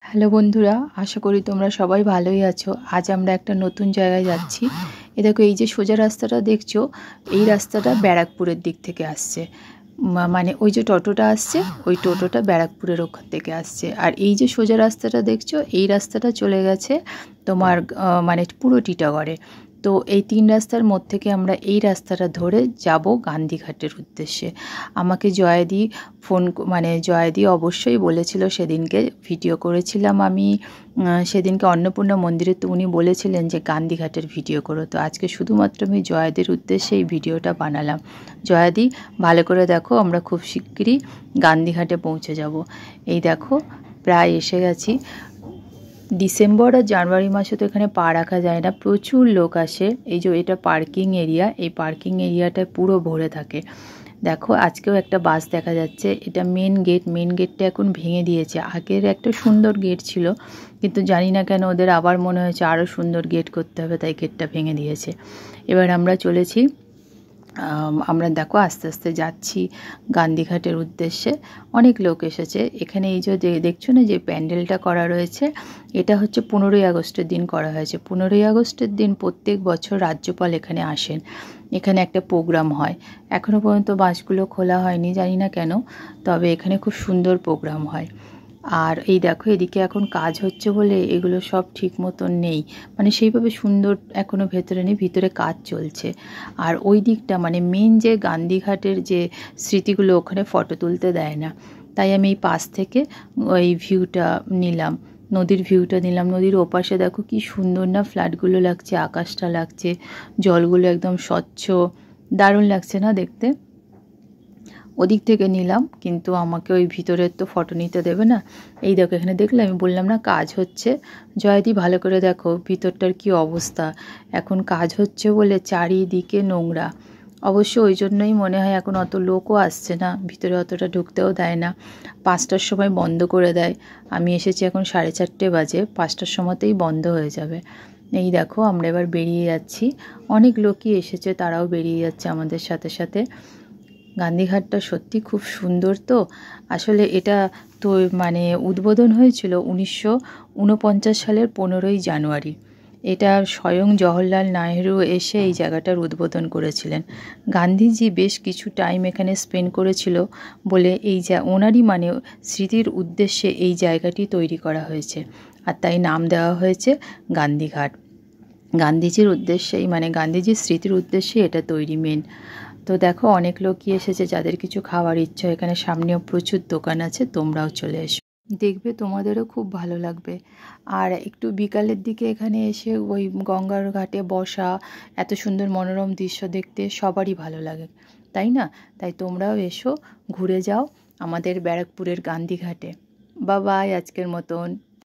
Hello বন্ধুরা, আশা করি তোমরা সবাই ভালোই আছো। আজ আমরা একটা নতুন জায়গায় যাচ্ছি। এ দেখো, এই যে সোজা রাস্তাটা দেখছো, এই রাস্তাটা ব্যারাকপুরের দিক থেকে আসছে। মানে ওই যে টোটোটা আসছে, ওই টোটোটা ব্যারাকপুরের ওখান থেকে আসছে। আর এই যে সোজা রাস্তাটা দেখছো, এই রাস্তাটা চলে গেছে তোমার মানে পুরো টিটাগড়ে। তো এই তিন রাস্তার মধ্যে থেকে আমরা এই রাস্তাটা ধরে যাব গান্ধীঘাটের উদ্দেশ্যে। আমাকে জয়াদি জয়াদি অবশ্যই বলেছিল, সেদিনকে ভিডিও করেছিলাম আমি সেদিনকে অন্নপূর্ণা মন্দিরে, তো উনি বলেছিলেন যে গান্ধীঘাটের ভিডিও করো। তো আজকে শুধুমাত্র আমি জয়াদির উদ্দেশ্যে এই ভিডিওটা বানালাম। জয়াদি, ভালো করে দেখো, আমরা খুব শিগগিরই গান্ধীঘাটে পৌঁছে যাব। এই দেখো, প্রায় এসে গেছি। ডিসেম্বর আর জানুয়ারি মাসে তো এখানে পা রাখা যায় না, প্রচুর লোক আসে। এই যে এটা পার্কিং এরিয়া, এই পার্কিং এরিয়াটায় পুরো ভরে থাকে। দেখো, আজকেও একটা বাস দেখা যাচ্ছে। এটা মেন গেট, মেন গেটটা এখন ভেঙে দিয়েছে। আগের একটা সুন্দর গেট ছিল, কিন্তু জানি না কেন ওদের আবার মনে হয়েছে আরও সুন্দর গেট করতে হবে, তাই গেটটা ভেঙে দিয়েছে। এবার আমরা চলেছি, আমরা দেখো আস্তে আস্তে যাচ্ছি গান্ধীঘাটের উদ্দেশ্যে। অনেক লোক এসেছে এখানে। এই যে দেখছো না, যে প্যান্ডেলটা করা রয়েছে, এটা হচ্ছে 15ই আগস্টের দিন করা হয়েছে। 15ই আগস্টের দিন প্রত্যেক বছর রাজ্যপাল এখানে আসেন। এখানে একটা প্রোগ্রাম হয়। এখনও পর্যন্ত বাসগুলো খোলা হয়নি, জানি না কেন, তবে এখানে খুব সুন্দর প্রোগ্রাম হয়। আর এই দেখো, এদিকে এখন কাজ হচ্ছে বলে এগুলো সব ঠিক মতন নেই, মানে সেইভাবে সুন্দর এখনও ভেতরে নেই, ভিতরে কাজ চলছে। আর ওই দিকটা মানে মেন যে গান্ধীঘাটের যে স্মৃতিগুলো, ওখানে ফটো তুলতে দেয় না, তাই আমি এই পাশ থেকে ওই ভিউটা নিলাম, নদীর ভিউটা নিলাম। নদীর ওপাশে দেখো কি সুন্দর না ফ্ল্যাটগুলো লাগছে, আকাশটা লাগছে, জলগুলো একদম স্বচ্ছ, দারুণ লাগছে না দেখতে। ওদিক থেকে নিলাম, কিন্তু আমাকে ওই ভিতরের তো ফটো নিতে দেবে না। এই দেখো, এখানে দেখলে আমি বললাম না কাজ হচ্ছে। জয়াদি, ভালো করে দেখো ভিতরটার কি অবস্থা। এখন কাজ হচ্ছে বলে চারিদিকে নোংরা। অবশ্য ওই জন্যই মনে হয় এখন অত লোকও আসছে না, ভিতরে অতটা ঢুকতেও দেয় না। 5টার সময় বন্ধ করে দেয়। আমি এসেছি এখন 4:30 বাজে, 5টার সময়তেই বন্ধ হয়ে যাবে। এই দেখো, আমরা এবার বেরিয়ে যাচ্ছি। অনেক লোকই এসেছে, তারাও বেরিয়ে যাচ্ছে আমাদের সাথে সাথে। গান্ধীঘাটটা সত্যি খুব সুন্দর। তো আসলে এটা তো মানে উদ্বোধন হয়েছিল 1949 সালের 15ই জানুয়ারি। এটা স্বয়ং জওহরলাল নেহেরু এসে এই জায়গাটার উদ্বোধন করেছিলেন। গান্ধীজি বেশ কিছু টাইম এখানে স্পেন্ড করেছিল বলে ওনারই মানে স্মৃতির উদ্দেশ্যে এই জায়গাটি তৈরি করা হয়েছে, আর তাই নাম দেওয়া হয়েছে গান্ধীঘাট। গান্ধীজির উদ্দেশ্যেই, মানে গান্ধীজির স্মৃতির উদ্দেশ্যে এটা তৈরি মেন। তো দেখো, অনেক লোকই এসেছে যাদের কিছু খাওয়ার ইচ্ছা। এখানে সামনেও প্রচুর দোকান আছে, তোমরাও চলে এসো, দেখবে তোমাদেরও খুব ভালো লাগবে। আর একটু বিকালের দিকে এখানে এসে ওই গঙ্গার ঘাটে বসা, এত সুন্দর মনোরম দৃশ্য দেখতে সবারই ভালো লাগে, তাই না? তাই তোমরাও এসো, ঘুরে যাও আমাদের ব্যারাকপুরের গান্ধীঘাটে। বাই, আজকের মতন।